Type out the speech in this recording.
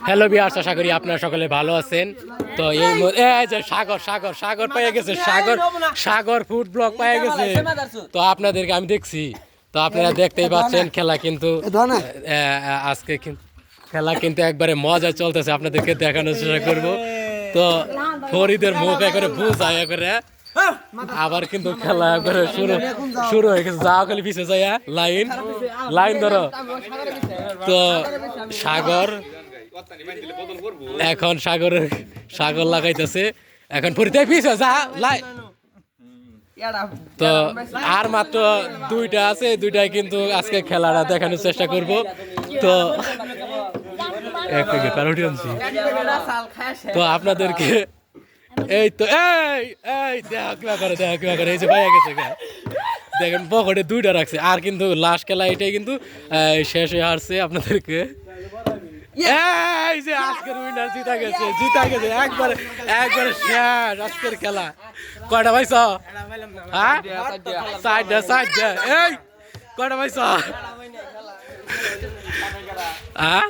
Hello viewers, আশা করি আপনারা সকলে ভালো আছেন। তো এই যে সাগর পেয়ে গেছে, সাগর ফুড ব্লগ পেয়ে গেছে। তো আপনাদেরকে আমি দেখছি, তো আপনারা দেখতেই পাচ্ছেন খেলা কিন্তু আজকে খেলা কিন্তু একবারে মজা চলতেছে, আপনাদেরকে দেখানোর চেষ্টা করব। তো ফরিদের মুখ একবারে বুঝায় করে আবার কিন্তু খেলা একবারে শুরু হয়ে গেছে। যাও খালি পিছিয়ে যায়, লাইন ধরো। তো এখন সাগর লাগাইতেছে, এখন ফরিদ পিছিয়ে যা লাই। তো আর মাত্র দুইটা আছে, দুইটাই কিন্তু আজকে খেলাটা দেখানোর চেষ্টা করব। তো তো আপনাদেরকে এই তো এই দেখা করে এই যে পাইয়া গেছে, দেখেন পকেটে দুইটা রাখছে। আর কিন্তু লাস্ট খেলা এটাই কিন্তু শেষ হয়ে আসছে। আপনাদেরকে এই যে আজকের উইনার জিতা গেছে একবারে শেষ আজকের খেলা। কয়টা পাইছ? হ্যাঁ, চারটা। এই কয়টা পাইছ? হ্যাঁ।